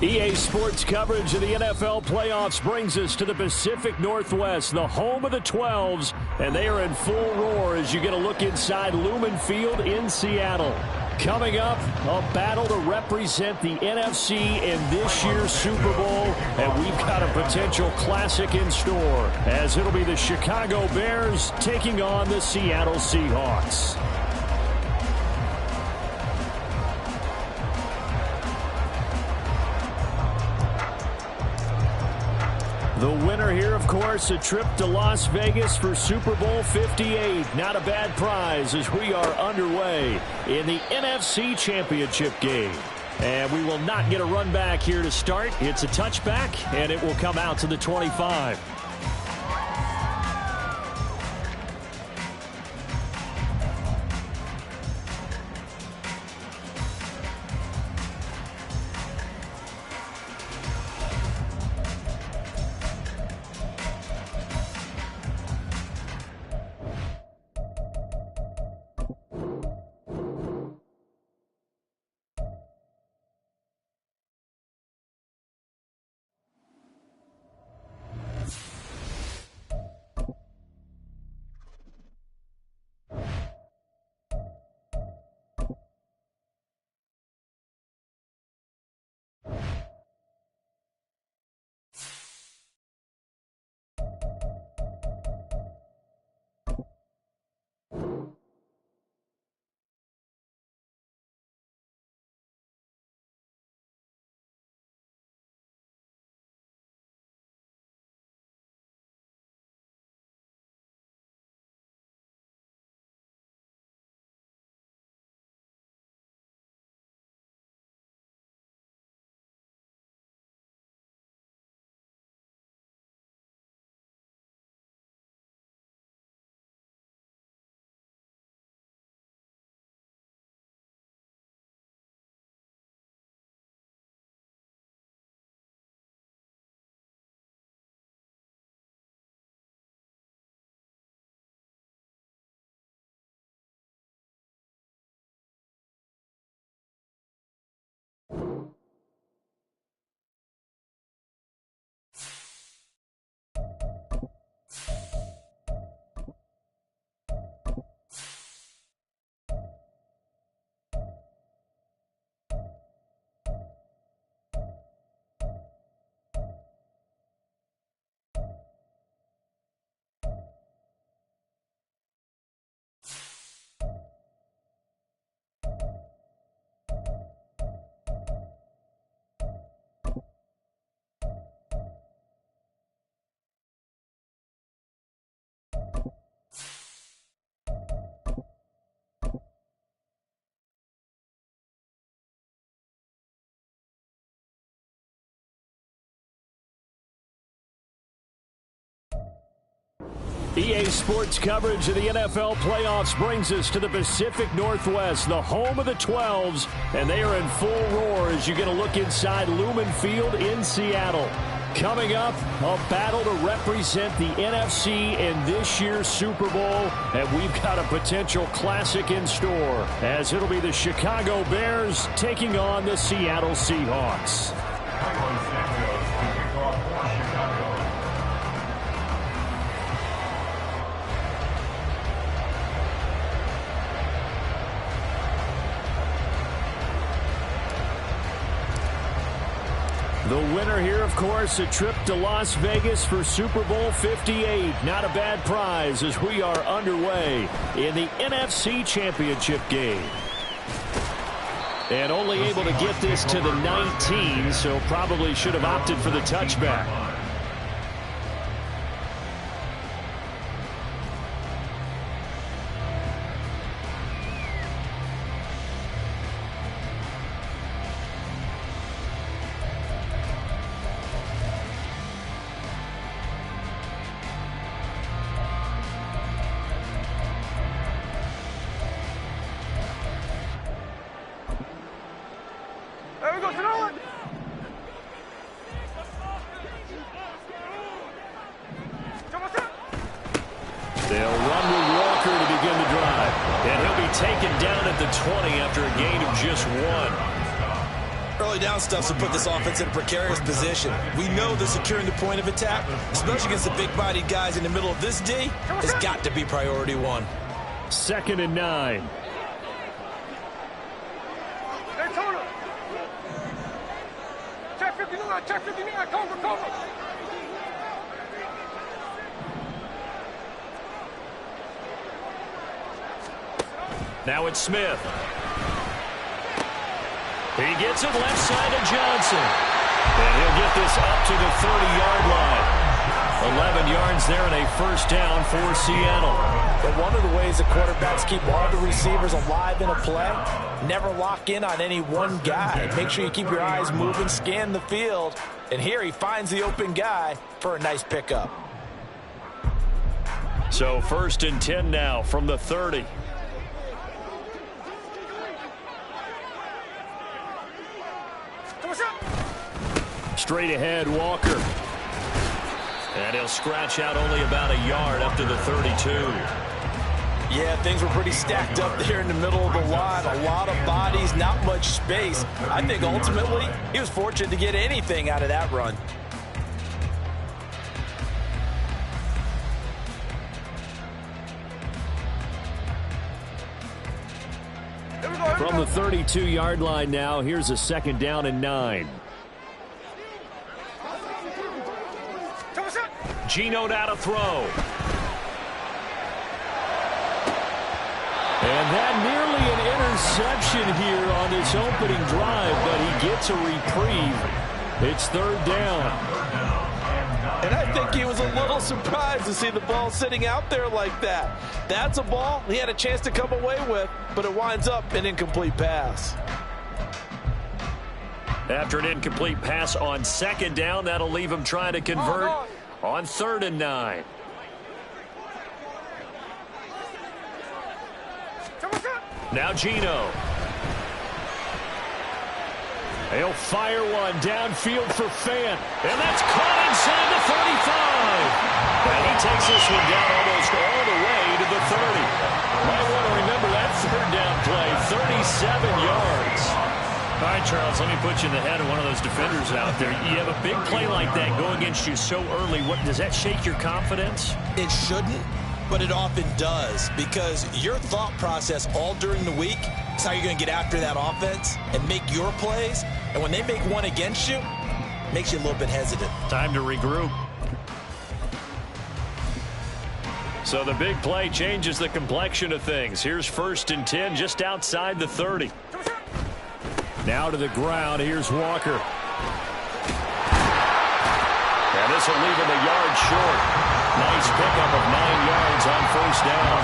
EA Sports coverage of the NFL playoffs brings us to the Pacific Northwest, the home of the 12s, and they are in full roar as you get a look inside Lumen Field in Seattle. Coming up, a battle to represent the NFC in this year's Super Bowl, and we've got a potential classic in store, as it'll be the Chicago Bears taking on the Seattle Seahawks. The winner here, of course, a trip to Las Vegas for Super Bowl 58. Not a bad prize as we are underway in the NFC Championship game. And we will not get a run back here to start. It's a touchback, and it will come out to the 25. EA Sports coverage of the NFL playoffs brings us to the Pacific Northwest, the home of the 12s, and they are in full roar as you get a look inside Lumen Field in Seattle. Coming up, a battle to represent the NFC in this year's Super Bowl, and we've got a potential classic in store, as it'll be the Chicago Bears taking on the Seattle Seahawks. The winner here, of course, a trip to Las Vegas for Super Bowl 58. Not a bad prize as we are underway in the NFC Championship game. And only able to get this to the 19, so probably should have opted for the touchback. They'll run with Walker to begin the drive. And he'll be taken down at the 20 after a gain of just 1. Early early down stuff to put this offense in a precarious position. We know that securing the point of attack, especially against the big-bodied guys in the middle of this D, has got to be priority one. 2nd and 9. Check 59, cover. Now it's Smith. He gets it left side of Johnson. And he'll get this up to the 30-yard line. 11 yards there and a first down for Seattle. But one of the ways the quarterbacks keep all the receivers alive in a play, never lock in on any one guy. Make sure you keep your eyes moving, scan the field. And here he finds the open guy for a nice pickup. So 1st and 10 now from the 30. Straight ahead, Walker. And he'll scratch out only about a yard up to the 32. Yeah, things were pretty stacked up there in the middle of the line. A lot of bodies, not much space. I think ultimately he was fortunate to get anything out of that run. From the 32-yard line now, here's a 2nd down and 9. Geno now to throw. And that nearly an interception here on this opening drive, but he gets a reprieve. It's 3rd down. And I think he was a little surprised to see the ball sitting out there like that. That's a ball he had a chance to come away with, but it winds up an incomplete pass. After an incomplete pass on 2nd down, that'll leave him trying to convert on 3rd and 9. Now Geno. He'll fire one downfield for Fant. And that's caught inside the 35. And he takes this one down almost all the way to the 30. Might want to remember that 3rd down play, 37 yards. All right, Charles, let me put you in the head of one of those defenders out there. You have a big play like that go against you so early. What does that shake your confidence? It shouldn't, but it often does, because your thought process all during the week is how you're going to get after that offense and make your plays. And when they make one against you, it makes you a little bit hesitant. Time to regroup. So the big play changes the complexion of things. Here's 1st and 10 just outside the 30. Now to the ground. Here's Walker. And this will leave him a yard short. Nice pickup of 9 yards on 1st down.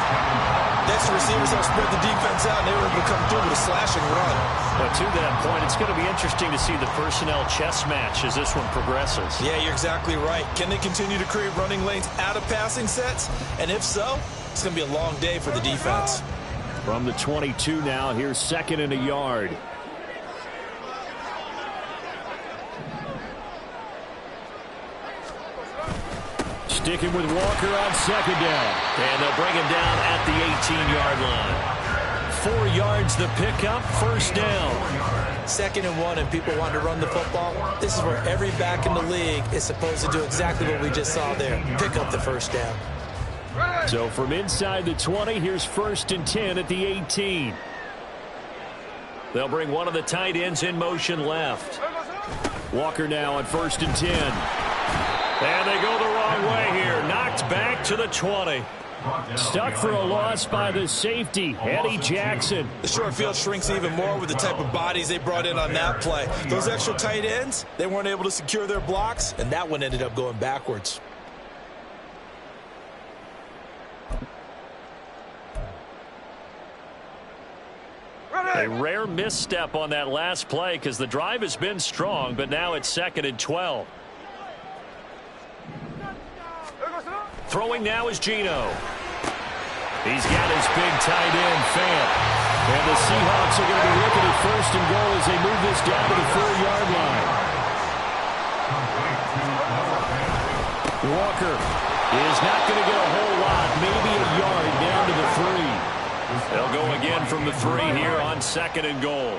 Next receivers have spread the defense out, and they were able to come through with a slashing run. But to that point, it's going to be interesting to see the personnel chess match as this one progresses. Yeah, you're exactly right. Can they continue to create running lanes out of passing sets? And if so, it's going to be a long day for the defense. From the 22 now, here's 2nd and a yard. Sticking with Walker on 2nd down. And they'll bring him down at the 18-yard line. 4 yards the pickup, 1st down. 2nd and 1, and people want to run the football. This is where every back in the league is supposed to do exactly what we just saw there. Pick up the 1st down. So from inside the 20, here's 1st and 10 at the 18. They'll bring one of the tight ends in motion left. Walker now on 1st and 10. And they go the wrong way here. Knocked back to the 20. Stuck for a loss by the safety, Eddie Jackson. The short field shrinks even more with the type of bodies they brought in on that play. Those extra tight ends, they weren't able to secure their blocks, and that one ended up going backwards. A rare misstep on that last play because the drive has been strong, but now it's 2nd and 12. Throwing now is Geno. He's got his big tight end, Fant. And the Seahawks are going to be looking at 1st and goal as they move this down to the 4-yard line. Walker is not going to get a whole lot, maybe a yard down to the 3. They'll go again from the 3 here on 2nd and goal.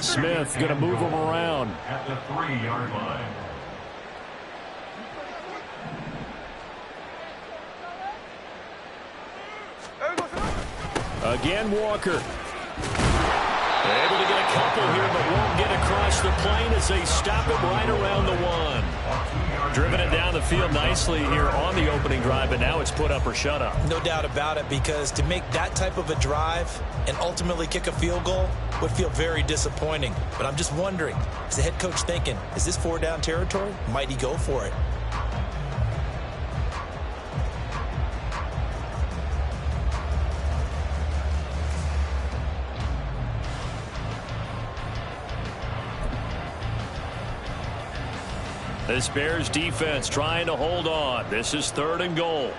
Smith going to move him around. At the 3-yard line. Again, Walker. Able to get a couple here, but won't get across the plane as they stop it right around the 1. Driven it down the field nicely here on the opening drive, but now it's put up or shut up. No doubt about it, because to make that type of a drive and ultimately kick a field goal would feel very disappointing. But I'm just wondering, is the head coach thinking, is this 4-down territory? Might he go for it? This Bears defense trying to hold on. This is 3rd and goal.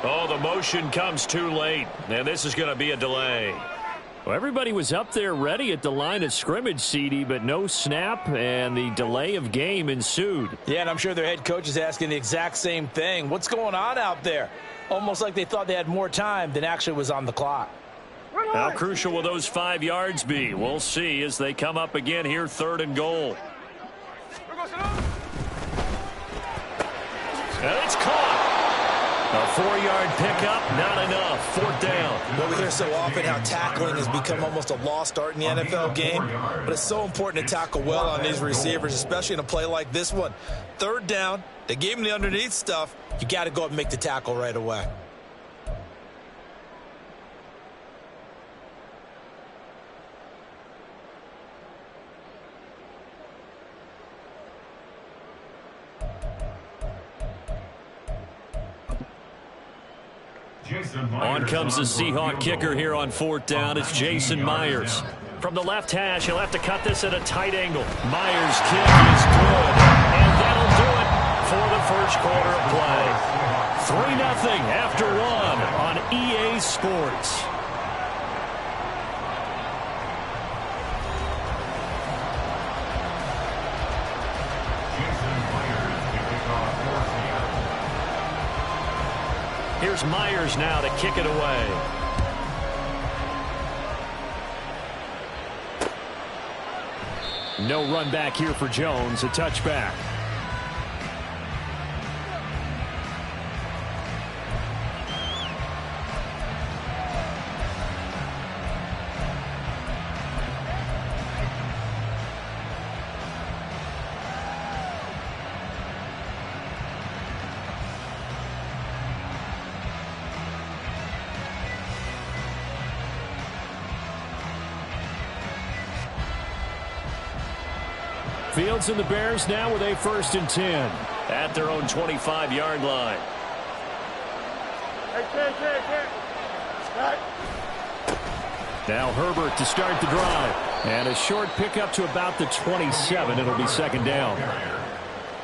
Oh, the motion comes too late, and this is going to be a delay. Well, everybody was up there ready at the line of scrimmage, CD, but no snap, and the delay of game ensued. Yeah, and I'm sure their head coach is asking the exact same thing. What's going on out there? Almost like they thought they had more time than actually was on the clock. How crucial will those 5 yards be? We'll see as they come up again here, 3rd and goal. And it's caught. A 4-yard pickup, not enough. 4th down. Well, we hear so often how tackling has become almost a lost art in the NFL game, but it's so important to tackle well on these receivers, especially in a play like this one. 3rd down, they gave him the underneath stuff. You got to go up and make the tackle right away. On comes the Seahawk kicker here on 4th down. It's Jason Myers. From the left hash, he'll have to cut this at a tight angle. Myers' kick is good, and that'll do it for the first quarter of play. 3-0 after 1 on EA Sports. Here's Myers now to kick it away. No run back here for Jones, a touchback. Fields and the Bears now with a 1st and 10 at their own 25-yard line. Now Herbert to start the drive. And a short pickup to about the 27. It'll be 2nd down.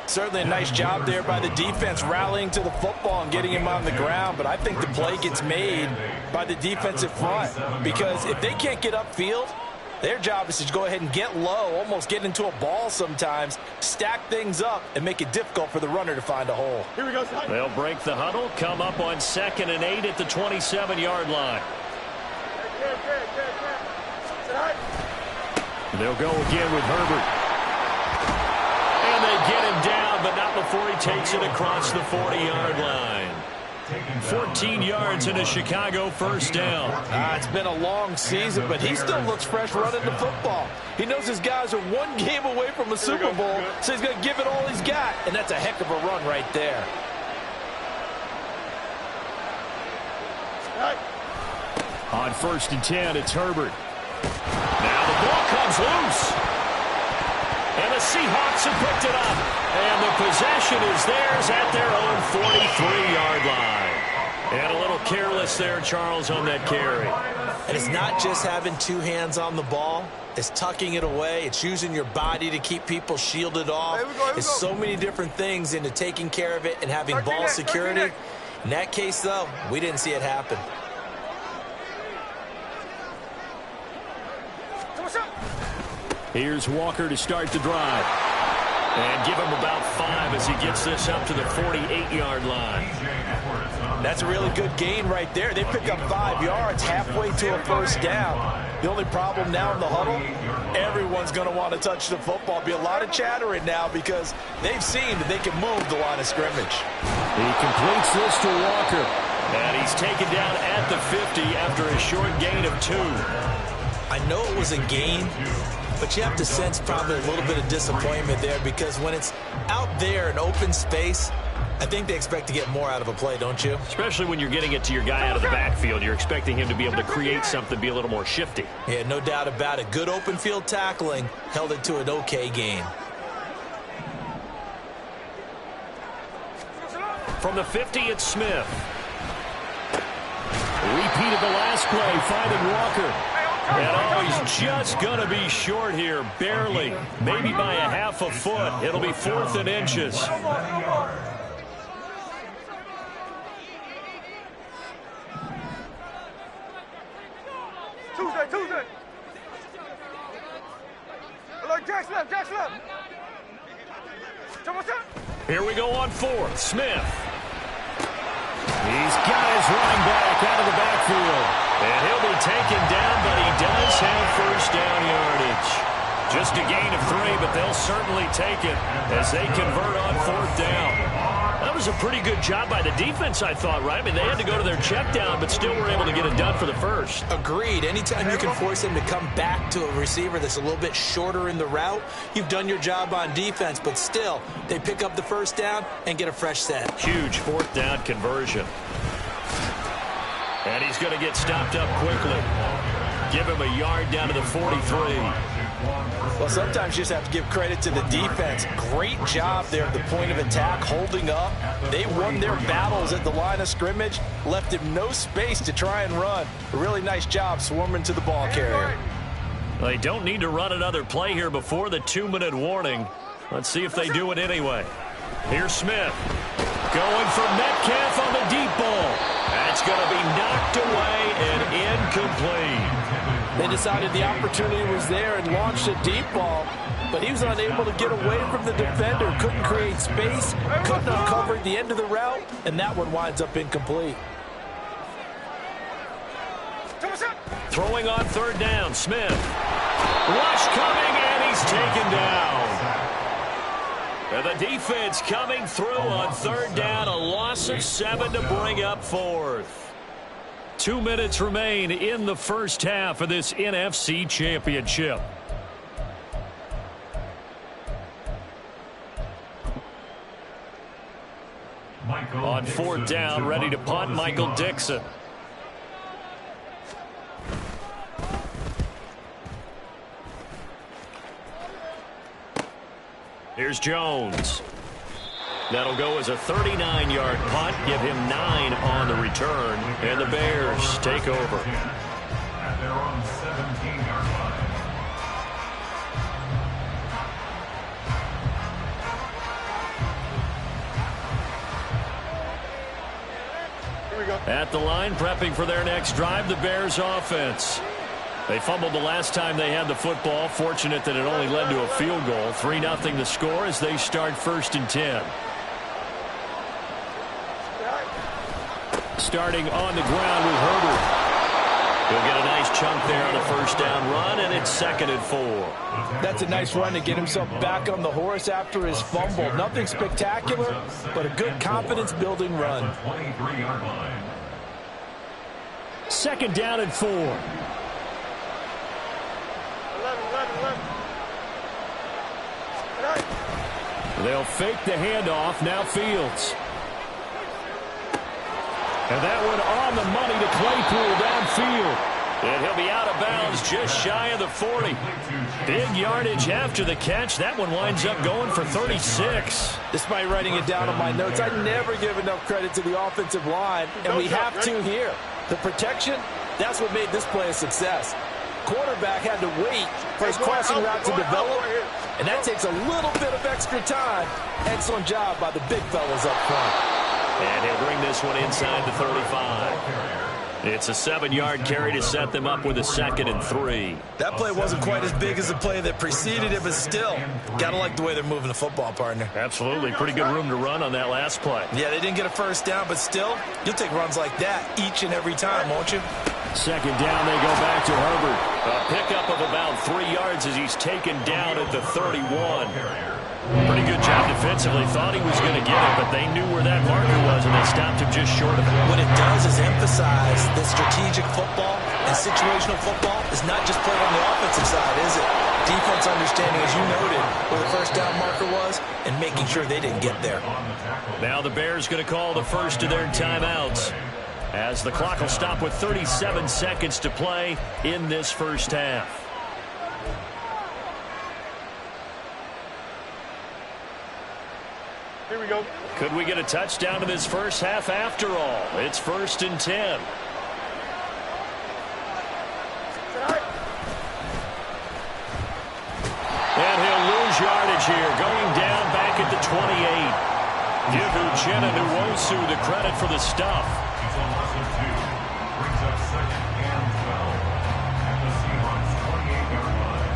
Certainly a nice job there by the defense rallying to the football and getting him on the ground. But I think the play gets made by the defensive front, because if they can't get upfield, their job is to go ahead and get low, almost get into a ball sometimes, stack things up, and make it difficult for the runner to find a hole. Here we go. They'll break the huddle, come up on 2nd and 8 at the 27-yard line. They'll go again with Herbert. And they get him down, but not before he takes it across the 40-yard line. 14 yards and a Chicago 1st down. It's been a long season, but he still looks fresh running the football. He knows his guys are 1 game away from a Super Bowl, so he's going to give it all he's got, and that's a heck of a run right there. On 1st and 10, it's Herbert. Now the ball comes loose. And the Seahawks have picked it up. And the possession is theirs at their own 43-yard line. And a little careless there, Charles, on that carry. And it's not just having 2 hands on the ball. It's tucking it away. It's using your body to keep people shielded off. It's so many different things into taking care of it and having ball security. In that case, though, we didn't see it happen. Here's Walker to start the drive. And give him about 5 as he gets this up to the 48-yard line. That's a really good gain right there. They pick up 5 yards halfway to a first down. The only problem now in the huddle, everyone's going to want to touch the football. Be a lot of chattering now because they've seen that they can move the line of scrimmage. He completes this to Walker. And he's taken down at the 50 after a short gain of 2. I know it was a gain, but you have to sense probably a little bit of disappointment there because when it's out there in open space, I think they expect to get more out of a play, don't you? Especially when you're getting it to your guy out of the backfield. You're expecting him to be able to create something, be a little more shifty. Yeah, no doubt about it. Good open field tackling held it to an okay gain. From the 50, it's Smith. Repeat of the last play, finding Walker. And he's just going to be short here, barely. Maybe by a half a foot. It'll be 4th and inches. Tuesday. Look, Jackson left. Here we go on 4th. Smith. He's got his running back out of the backfield. And he'll be taken down, but he does have first down yardage. Just a gain of 3, but they'll certainly take it as they convert on 4th down. That was a pretty good job by the defense, I thought, right? I mean, they had to go to their check down, but still were able to get it done for the first. Agreed. Anytime you can force him to come back to a receiver that's a little bit shorter in the route, you've done your job on defense, but still, they pick up the first down and get a fresh set. Huge 4th down conversion. And he's going to get stopped up quickly. Give him a yard down to the 43. Well, sometimes you just have to give credit to the defense. Great job there at the point of attack, holding up. They won their battles at the line of scrimmage, left him no space to try and run. A really nice job swarming to the ball carrier. They don't need to run another play here before the 2-minute warning. Let's see if they do it anyway. Here's Smith. Going for Metcalf on the deep ball. That's going to be knocked away and incomplete. They decided the opportunity was there and launched a deep ball, but he was unable to get away from the defender, couldn't create space, couldn't uncover the end of the route, and that one winds up incomplete. Throwing on 3rd down, Smith. Rush coming, and he's taken down. And the defense coming through on 3rd down, a loss of 7 to bring up 4th. 2 minutes remain in the first half of this NFC Championship. On 4th down, ready to punt, Michael Dixon. Here's Jones. That'll go as a 39-yard punt, give him 9 on the return, and the Bears take over. At their own 17-yard line. At the line, prepping for their next drive, the Bears offense. They fumbled the last time they had the football. Fortunate that it only led to a field goal. 3-0 the score as they start 1st and 10. Starting on the ground with Herbert. He'll get a nice chunk there on the first down run, and it's 2nd and 4. That's a nice run to get himself back on the horse after his fumble. Nothing spectacular, but a good confidence-building run. 23-yard line. 2nd down and 4. 11. They'll fake the handoff. Now Fields. And that one on the money to Claypool downfield. And he'll be out of bounds just shy of the 40. Big yardage after the catch. That one winds up going for 36. Despite writing it down on my notes, I never give enough credit to the offensive line, and we have to here. The protection, that's what made this play a success. Quarterback had to wait for his crossing route to develop, and that takes a little bit of extra time. Excellent job by the big fellas up front. And he'll bring this one inside the 35. It's a 7-yard carry to set them up with a 2nd and 3. That play wasn't quite as big as the play that preceded it, but still, got to like the way they're moving the football, partner. Absolutely. Pretty good room to run on that last play. Yeah, they didn't get a first down, but still, you'll take runs like that each and every time, won't you? 2nd down, they go back to Herbert. A pickup of about 3 yards as he's taken down at the 31. Pretty good job defensively. Thought he was going to get it, but they knew where that marker was, and they stopped him just short of it. What it does is emphasize that strategic football and situational football is not just played on the offensive side, is it? Defense understanding, as you noted, where the first down marker was and making sure they didn't get there. Now the Bears going to call the first of their timeouts as the clock will stop with 37 seconds to play in this first half. Here we go. Could we get a touchdown in this first half after all? It's 1st and 10. And he'll lose yardage here, going down back at the 28. Give Uchenna Nwosu the credit for the stuff. He's on less than 2. Brings up 2nd and 12 at the Seahawks 28-yard line.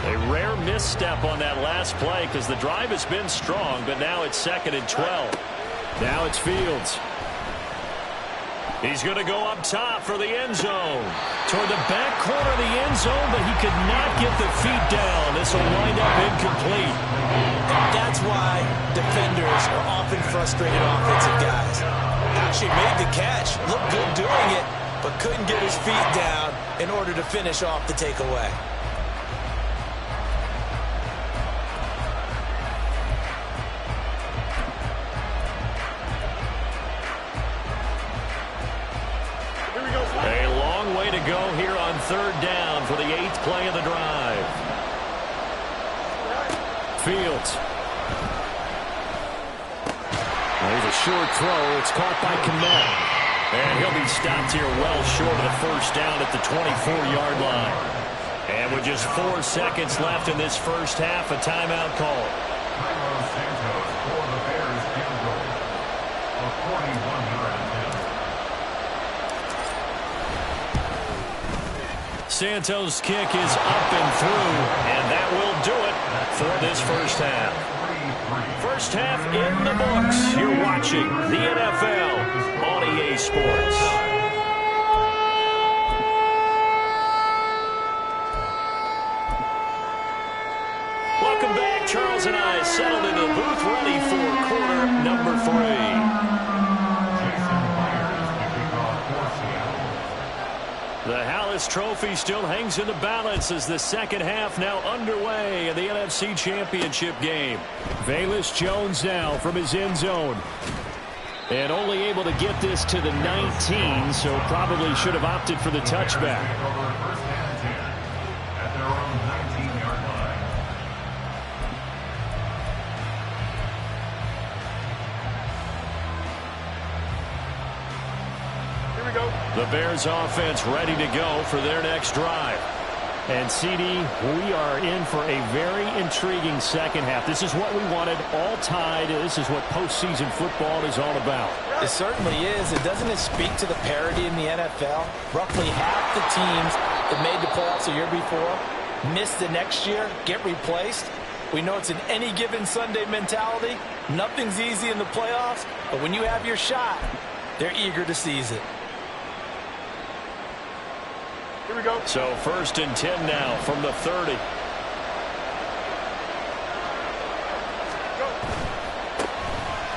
A rare misstep on that last play because the drive has been strong, but now it's 2nd and 12. Now it's Fields. He's going to go up top for the end zone. Toward the back corner of the end zone, but he could not get the feet down. This will wind up incomplete. That's why defenders are often frustrated offensive guys. Actually made the catch, looked good doing it, but couldn't get his feet down in order to finish off the takeaway. Go here on 3rd down for the 8th play of the drive. Fields. There's a short throw. It's caught by Kmet. And he'll be stopped here well short of the first down at the 24-yard line. And with just 4 seconds left in this first half, a timeout call. Santos for the Bears field goal. A 41-yard attempt. Santos' kick is up and through, and that will do it for this first half. First half in the books. You're watching the NFL on EA Sports. Welcome back. Charles and I settled into the booth ready for quarter number 3. The Hallis Trophy still hangs in the balance as the second half now underway in the NFC Championship game. Velus Jones now from his end zone. And only able to get this to the 19, so probably should have opted for the touchback. First and 10 at their own 19-yard line. Here we go. The Bears offense ready to go for their next drive. And CD, we are in for a very intriguing second half. This is what we wanted, all tied. This is what postseason football is all about. It certainly is. And doesn't it speak to the parity in the NFL? Roughly half the teams that made the playoffs the year before miss the next year, get replaced. We know it's an any given Sunday mentality. Nothing's easy in the playoffs, but when you have your shot, they're eager to seize it. Here we go. So 1st and 10 now from the 30.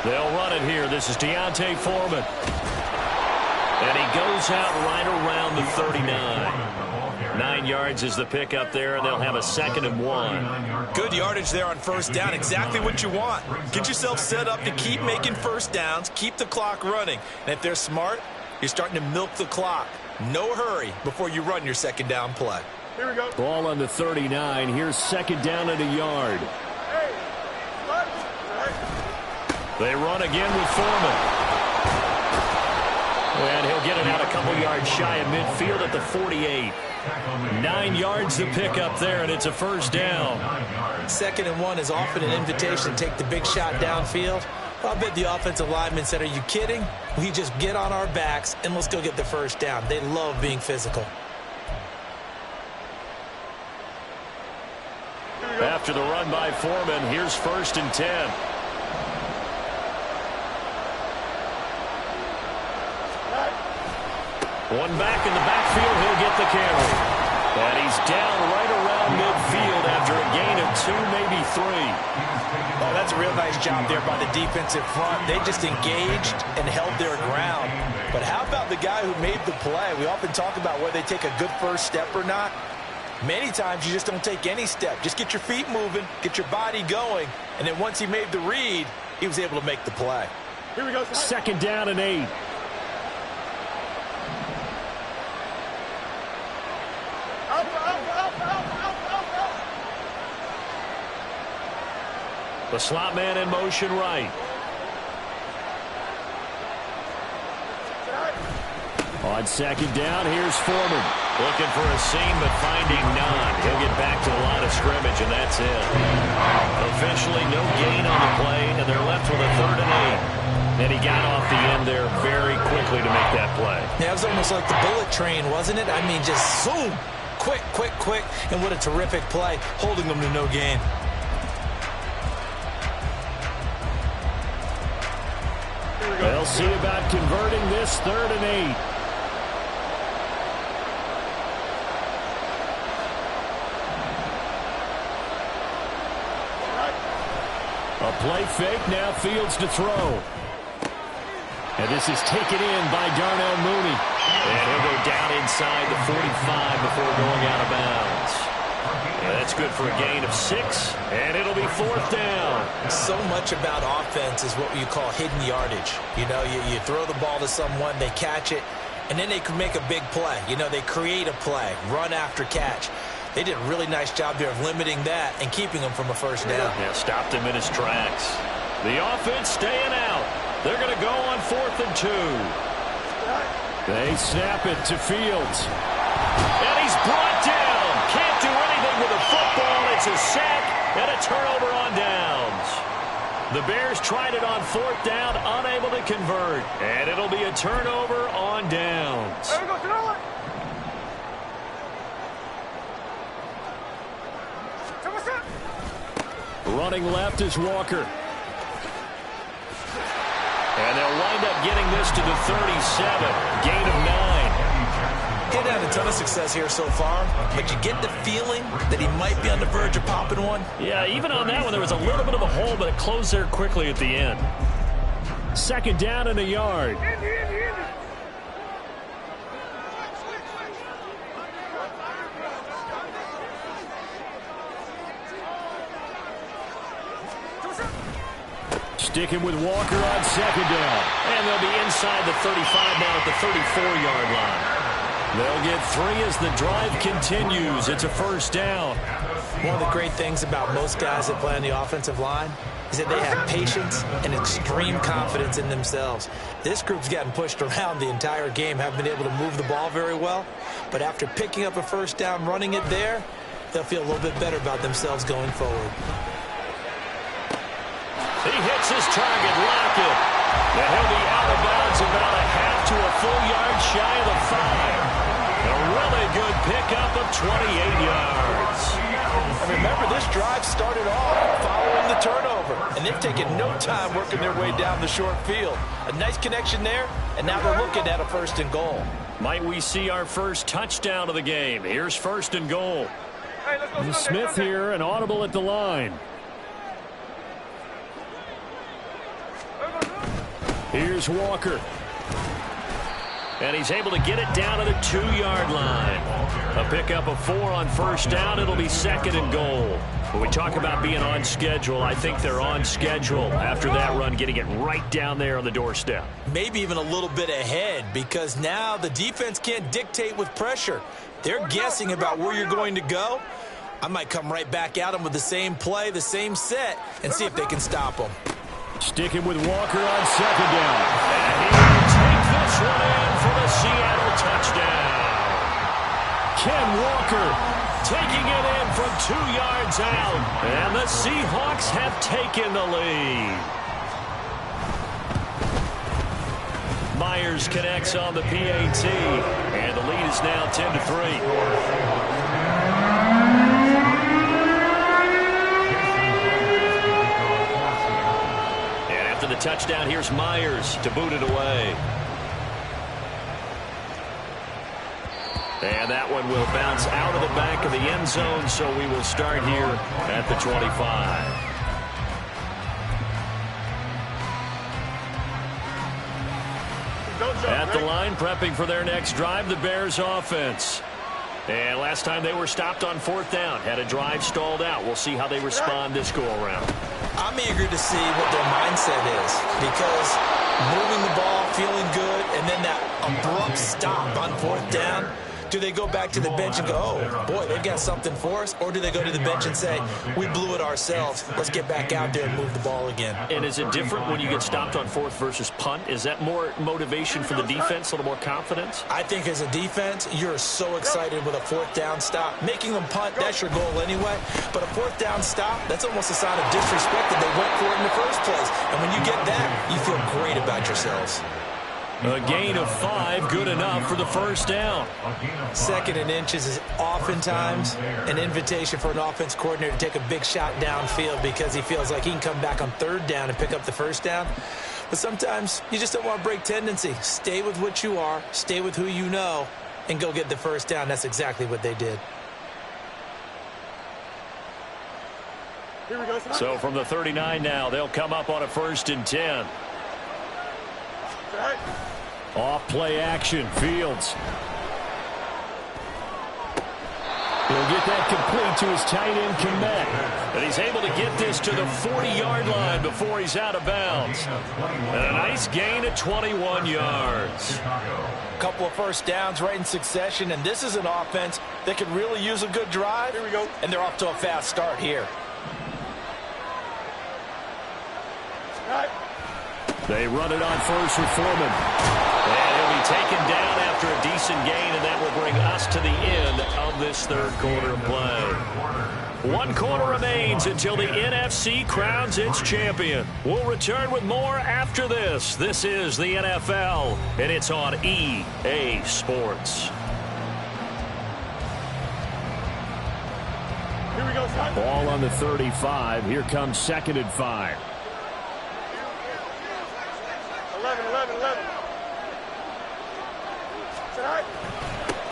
They'll run it here. This is Deontay Foreman. And he goes out right around the 39. 9 yards is the pickup there, and they'll have a 2nd and 1. Good yardage there on first down. Exactly what you want. Get yourself set up to keep making first downs, keep the clock running. And if they're smart, you're starting to milk the clock. No hurry before you run your second down play. Here we go. Ball on the 39. Here's 2nd down and a yard. Hey, left. They run again with Foreman. And he'll get it out a couple yards shy of midfield at the 48. 9 yards to pick up there, and it's a first down. 2nd and 1 is often an invitation to take the big shot downfield. I bet the offensive lineman said, are you kidding? We just get on our backs and let's go get the first down. They love being physical. After the run by Foreman, here's 1st and 10. One back in the backfield, he'll get the carry. And he's down right around midfield after a gain of 2, maybe 3. Oh, that's a real nice job there by the defensive front. They just engaged and held their ground. But how about the guy who made the play? We often talk about whether they take a good first step or not. Many times you just don't take any step. Just get your feet moving, get your body going, and then once he made the read, he was able to make the play. Here we go. 2nd down and 8. The slot man in motion right. On 2nd down, here's Foreman. Looking for a seam, but finding none. He'll get back to the line of scrimmage, and that's it. Officially, no gain on the play, and they're left with a 3rd and 8. And he got off the end there very quickly to make that play. Yeah, it was almost like the bullet train, wasn't it? I mean, just zoom. Quick, quick, quick. And what a terrific play, holding them to no gain. They'll see about converting this 3rd and 8. A play fake, now Fields to throw. And this is taken in by Darnell Mooney. And he'll go down inside the 45 before going out of bounds. And that's good for a gain of 6, and it'll be 4th down. So much about offense is what you call hidden yardage. You know, you throw the ball to someone, they catch it, and then they can make a big play. You know, they create a play, run after catch. They did a really nice job there of limiting that and keeping him from a first down. Yeah, stopped him in his tracks. The offense staying out. They're going to go on 4th and 2. They snap it to Fields. And he's brought down. Can't do anything with a football. It's a sack and a turnover on downs. The Bears tried it on 4th down, unable to convert. And it'll be a turnover on downs. There we go, throw it. Running left is Walker. And they'll wind up getting this to the 37. Gain of 9. He's had a ton of success here so far, but you get the feeling that he might be on the verge of popping one. Yeah, even on that one, there was a little bit of a hole, but it closed there quickly at the end. 2nd down and a yard. Sticking with Walker on 2nd down. And they'll be inside the 35 now at the 34-yard line. They'll get 3 as the drive continues. It's a first down. One of the great things about most guys that play on the offensive line is that they have patience and extreme confidence in themselves. This group's gotten pushed around the entire game, haven't been able to move the ball very well. But after picking up a first down, running it there, they'll feel a little bit better about themselves going forward. He hits his target, Lockett. And he'll be out of bounds about a half to a full yard shy of the 5. A really good pickup of 28 yards. And remember, this drive started off following the turnover, and they've taken no time working their way down the short field. A nice connection there, and now they're looking at a 1st and goal. Might we see our first touchdown of the game? Here's 1st and goal. Hey, let's go, Smith here, an audible at the line. Here's Walker. And he's able to get it down to the 2-yard line. A pickup of 4 on 1st down. It'll be 2nd and goal. When we talk about being on schedule, I think they're on schedule after that run, getting it right down there on the doorstep. Maybe even a little bit ahead, because now the defense can't dictate with pressure. They're guessing about where you're going to go. I might come right back at them with the same play, the same set, and see if they can stop them. Sticking with Walker on 2nd down. And he will take this one in for the Seattle touchdown. Ken Walker taking it in from 2 yards out. And the Seahawks have taken the lead. Myers connects on the PAT, and the lead is now 10-3. And after the touchdown, here's Myers to boot it away. And that one will bounce out of the back of the end zone, so we will start here at the 25. At the line, prepping for their next drive, the Bears offense. And last time they were stopped on 4th down, had a drive stalled out. We'll see how they respond this go-around. I'm eager to see what their mindset is, because moving the ball, feeling good, and then that abrupt stop on 4th down. Do they go back to the bench and go, oh, boy, they've got something for us? Or do they go to the bench and say, we blew it ourselves. Let's get back out there and move the ball again. And is it different when you get stopped on 4th versus punt? Is that more motivation for the defense, a little more confidence? I think as a defense, you're so excited with a 4th down stop. Making them punt, that's your goal anyway. But a 4th down stop, that's almost a sign of disrespect that they went for it in the first place. And when you get that, you feel great about yourselves. A gain of 5, good enough for the first down. 2nd and inches is oftentimes an invitation for an offense coordinator to take a big shot downfield because he feels like he can come back on 3rd down and pick up the first down. But sometimes you just don't want to break tendency. Stay with what you are, stay with who you know, and go get the first down. That's exactly what they did. Here we go. So from the 39 now, they'll come up on a 1st and 10. Off play action, Fields. He'll get that complete to his tight end, Kmet. And he's able to get this to the 40-yard line before he's out of bounds. And a nice gain at 21 yards. A couple of first downs right in succession, and this is an offense that could really use a good drive. Here we go. And they're off to a fast start here. They run it on 1st with Foreman. And he'll be taken down after a decent gain, and that will bring us to the end of this 3rd quarter of play. 1 quarter remains until the NFC crowns its champion. We'll return with more after this. This is the NFL, and it's on EA Sports. Here we go, son. Ball on the 35. Here comes 2nd and 5. 11.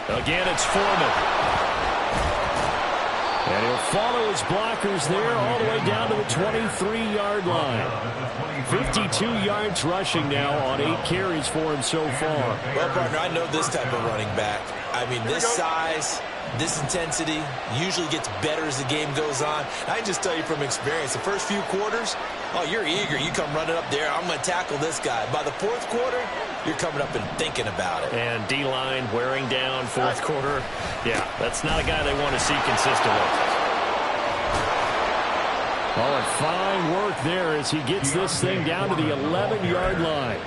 Again, it's Foreman. And he'll follow his blockers there all the way down to the 23-yard line. 52 yards rushing now on 8 carries for him so far. Well, partner, I know this type of running back. I mean, this size, this intensity usually gets better as the game goes on. I can just tell you from experience, the first few quarters, oh, you're eager. You come running up there. I'm going to tackle this guy. By the 4th quarter, you're coming up and thinking about it. And D-line wearing down 4th quarter. Yeah, that's not a guy they want to see consistently. Oh, and fine work there as he gets this thing down to the 11-yard line.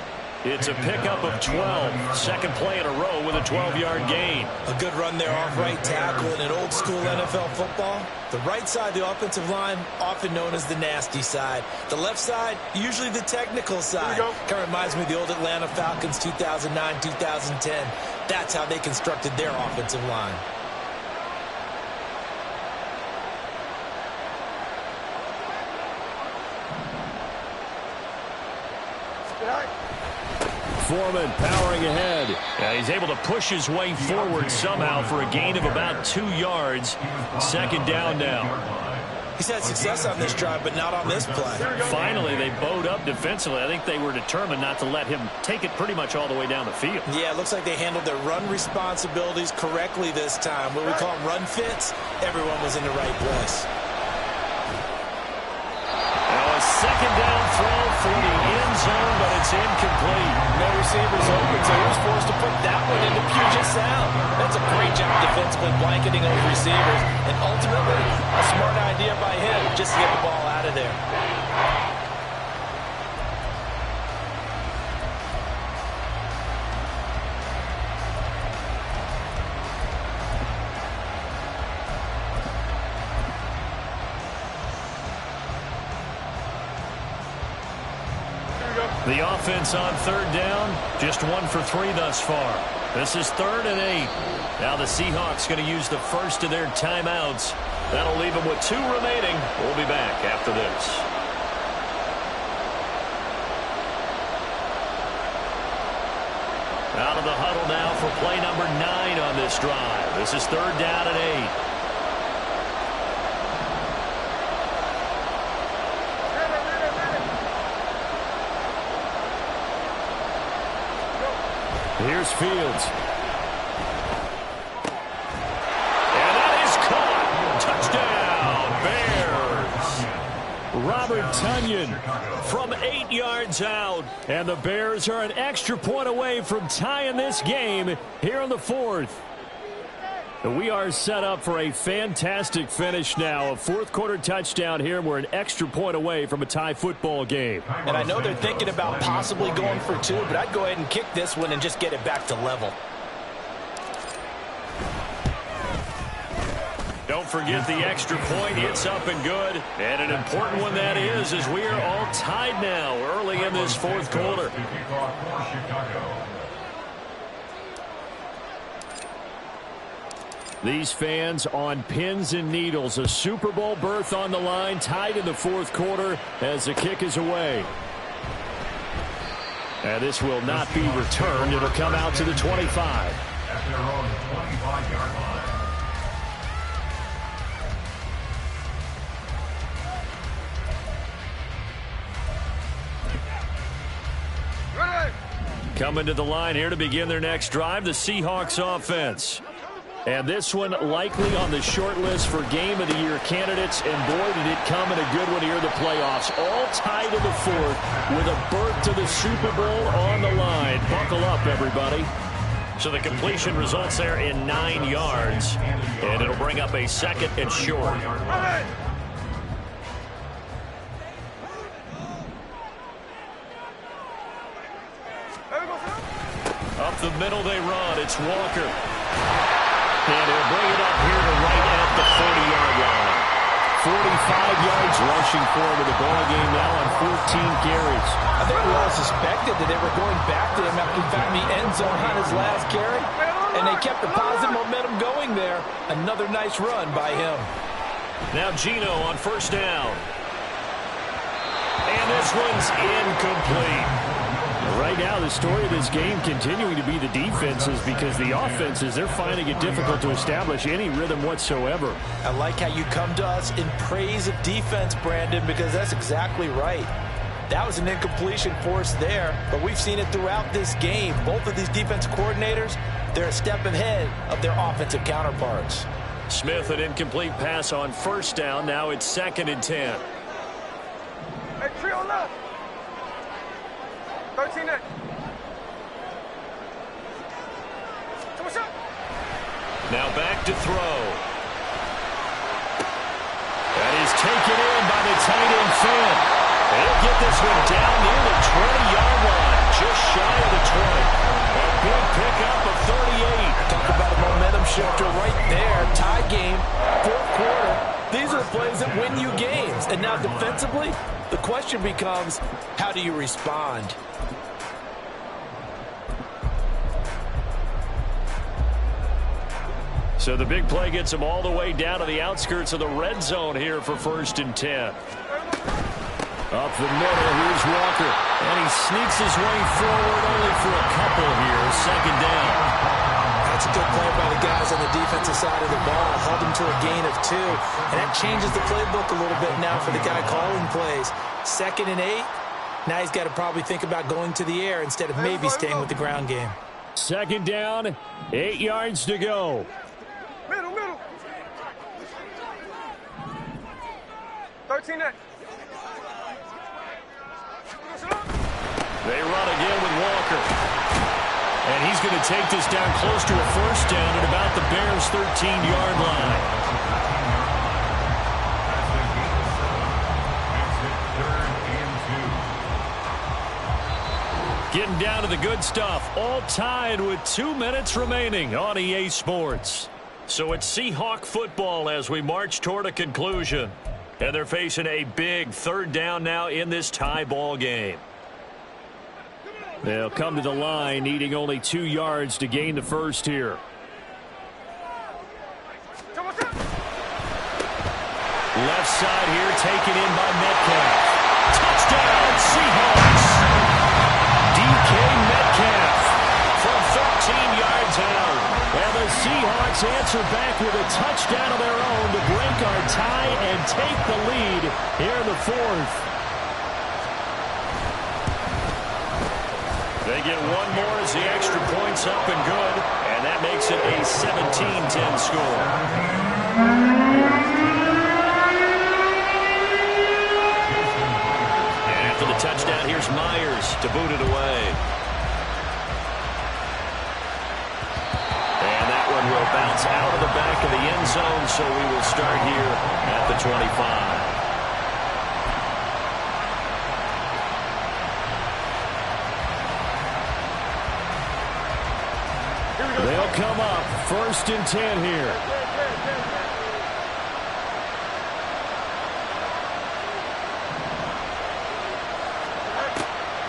It's a pickup of 12. 2nd play in a row with a 12-yard gain. A good run there off right tackle in an old-school NFL football. The right side of the offensive line, often known as the nasty side. The left side, usually the technical side. Kind of reminds me of the old Atlanta Falcons 2009, 2010. That's how they constructed their offensive line. Foreman powering ahead. He's able to push his way forward somehow for a gain of about 2 yards. 2nd down now. He's had success on this drive, but not on this play. Finally, they bowed up defensively. I think they were determined not to let him take it pretty much all the way down the field. Yeah, it looks like they handled their run responsibilities correctly this time. What we call them run fits, everyone was in the right place. Now a 2nd down throw for the end zone, but it's incomplete. No receivers open, so he was forced to put that one into Puget Sound. That's a great job defensively blanketing those receivers, and ultimately a smart idea by him just to get the ball out of there. The offense on third down, just 1 for 3 thus far. This is 3rd and 8. Now the Seahawks going to use the first of their timeouts. That'll leave them with 2 remaining. We'll be back after this. Out of the huddle now for play number 9 on this drive. This is 3rd down and 8. Here's Fields. And that is caught. Touchdown, Bears. Robert Tonyan from 8 yards out. And the Bears are an extra point away from tying this game here in the 4th. We are set up for a fantastic finish now. A 4th quarter touchdown here. We're an extra point away from a tie football game. And I know they're thinking about possibly going for 2, but I'd go ahead and kick this one and just get it back to level. Don't forget the extra point. It's up and good. And an important one that is, as we are all tied now early in this 4th quarter. These fans on pins and needles. A Super Bowl berth on the line, tied in the 4th quarter as the kick is away. And this will not be returned. It'll come out to the 25. At their own 25-yard line. Coming to the line here to begin their next drive, the Seahawks offense. And this one likely on the short list for Game of the Year candidates. And boy, did it come in a good one here in the playoffs. All tied in the 4th with a berth to the Super Bowl on the line. Buckle up, everybody. So the completion results there in 9 yards. And it'll bring up a 2nd and short. Up the middle they run. It's Walker. And he'll bring it up here to right at the 40-yard line. 45 yards rushing forward to the ball game now on 14 carries. I think we all suspected that they were going back to him after he found the end zone on his last carry. And they kept the positive momentum going there. Another nice run by him. Now Geno on 1st down. And this one's incomplete. Right now, the story of this game continuing to be the defenses, because the offenses, they're finding it difficult to establish any rhythm whatsoever. I like how you come to us in praise of defense, Brandon, because that's exactly right. That was an incompletion forced there, but we've seen it throughout this game. Both of these defense coordinators, they're a step ahead of their offensive counterparts. Smith, an incomplete pass on 1st down. Now it's 2nd and 10. Hey, trio left. 13 next. Now back to throw. That is taken in by the tight end Finn. He'll get this one down near the 20-yard line, just shy of the 20. A big pickup of 38. Talk about a momentum shifter right there. Tie game, 4th quarter. These are the plays that win you games. And now defensively, the question becomes, how do you respond? So the big play gets him all the way down to the outskirts of the red zone here for 1st and 10. Up the middle, here's Walker. And he sneaks his way forward only for a couple here. 2nd down. That's a good play by the guys on the defensive side of the ball. Held him to a gain of 2. And that changes the playbook a little bit now for the guy calling plays. 2nd and 8. Now he's got to probably think about going to the air instead of maybe staying with the ground game. 2nd down, 8 yards to go. Middle. 13 next. They run again with Walker. And he's going to take this down close to a 1st down at about the Bears' 13-yard line. Getting down to the good stuff. All tied with 2 minutes remaining on EA Sports. So it's Seahawk football as we march toward a conclusion. And they're facing a big 3rd down now in this tie ball game. They'll come to the line, needing only 2 yards to gain the first here. Left side here, taken in by Metcalf. Touchdown, Seahawks! DK Metcalf from 13 yards out. And the Seahawks answer back with a touchdown of their own to break our tie and take the lead here in the fourth. They get one more as the extra point's up and good, and that makes it a 17-10 score. And after the touchdown, here's Myers to boot it away. And that one will bounce out of the back of the end zone, so we will start here at the 25. They'll come up 1st and 10 here.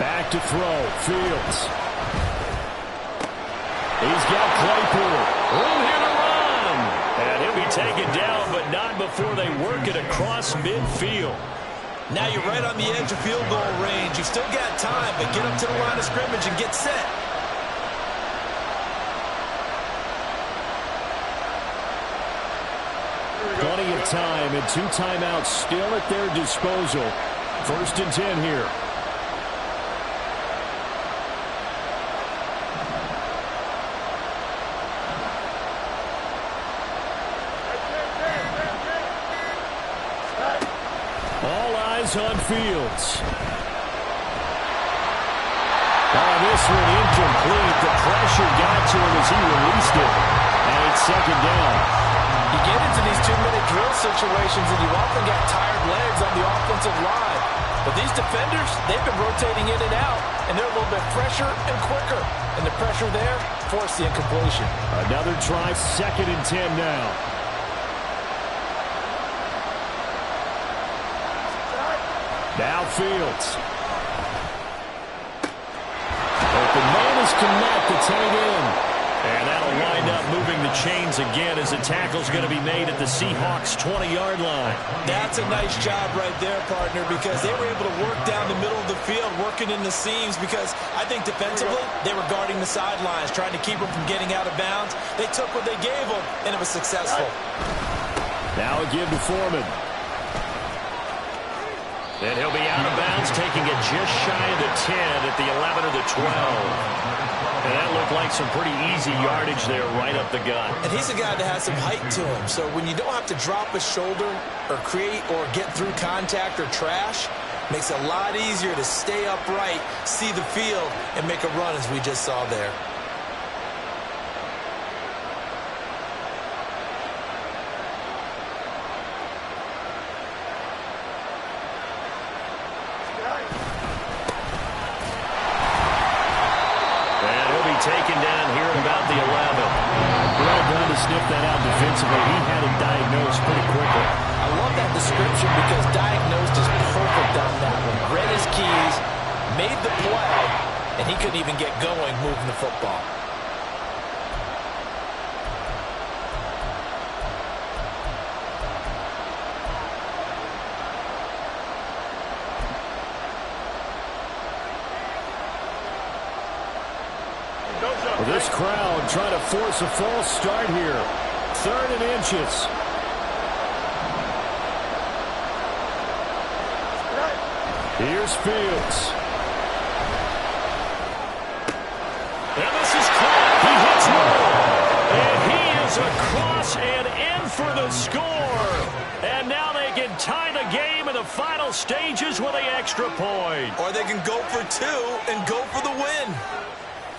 Back to throw. Fields. He's got Claypool. Room here to run. And he'll be taken down, but not before they work it across midfield. Now you're right on the edge of field goal range. You've still got time, but get up to the line of scrimmage and get set. Plenty of time and 2 timeouts still at their disposal. 1st and 10 here. All eyes on Fields. This one incomplete. The pressure got to him as he released it. And it's 2nd down. You get into these 2-minute drill situations and you often got tired legs on the offensive line. But these defenders, they've been rotating in and out, and they're a little bit fresher and quicker. And the pressure there forced the incompletion. Another try, 2nd and 10 now. Now Fields. Open man is connect. It's hang in. And that'll wind up moving the chains again as the tackle's going to be made at the Seahawks' 20-yard line. That's a nice job right there, partner, because they were able to work down the middle of the field, working in the seams, because I think defensively they were guarding the sidelines, trying to keep them from getting out of bounds. They took what they gave them, and it was successful. Now a give to Foreman. And he'll be out of bounds, taking it just shy of the 10 at the 11 or the 12. And that looked like some pretty easy yardage there right up the gut. And he's a guy that has some height to him. So when you don't have to drop a shoulder or create or get through contact or trash, makes it a lot easier to stay upright, see the field, and make a run as we just saw there. Taken down here at about the 11. Well done to sniff that out defensively. He had it diagnosed pretty quickly. I love that description because diagnosed is perfect on that one. Read his keys, made the play, and he couldn't even get going moving the football. This crowd trying to force a false start here. 3rd and inches. Here's Fields. And this is caught. He hits one. And he is across and in for the score. And now they can tie the game in the final stages with an extra point. Or they can go for 2 and go for the win.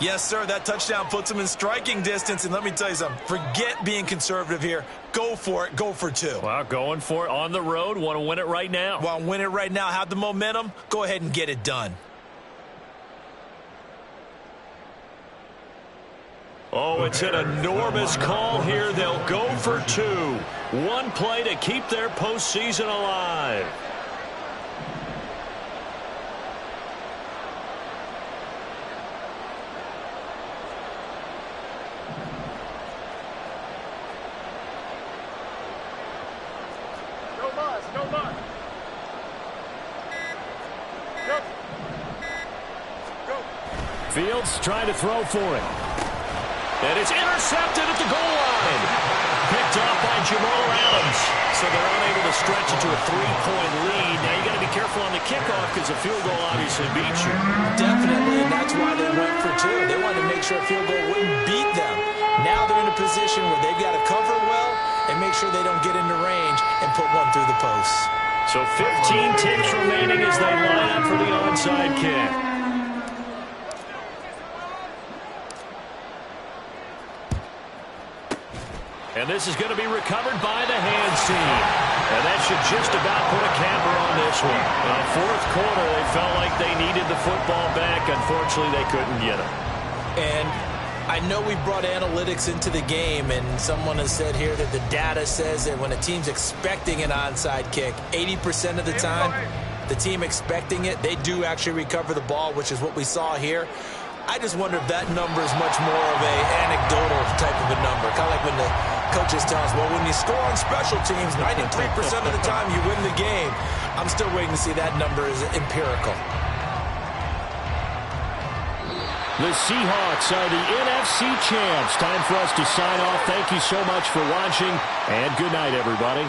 Yes, sir, that touchdown puts them in striking distance. And let me tell you something, forget being conservative here. Go for it. Go for 2. Well, going for it on the road. Want to win it right now. Want to win it right now. Have the momentum. Go ahead and get it done. Oh, it's an enormous call here. They'll go for 2. One play to keep their postseason alive. Fields trying to throw for it. And it's intercepted at the goal line. Picked off by Jamal Adams. So they're unable to stretch into a 3-point lead. Now you got to be careful on the kickoff because a field goal obviously beats you. Definitely, and that's why they went for 2. They wanted to make sure a field goal wouldn't beat them. Now they're in a position where they've got to cover well and make sure they don't get into range and put one through the posts. So 15 ticks remaining as they line up for the onside kick. And this is going to be recovered by the hands team. And that should just about put a capper on this one. Now, fourth quarter, they felt like they needed the football back. Unfortunately, they couldn't get it. And I know we brought analytics into the game, and someone has said here that the data says that when a team's expecting an onside kick, 80% of the time, the team expecting it, they do actually recover the ball, which is what we saw here. I just wonder if that number is much more of a anecdotal type of a number. Kind of like when the coaches tell us, well, when you score on special teams, 93% of the time you win the game. I'm still waiting to see that number is empirical. The Seahawks are the NFC champs. Time for us to sign off. Thank you so much for watching, and good night, everybody.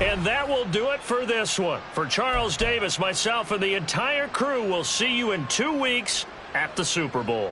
And that will do it for this one. For Charles Davis, myself, and the entire crew, we'll see you in 2 weeks at the Super Bowl.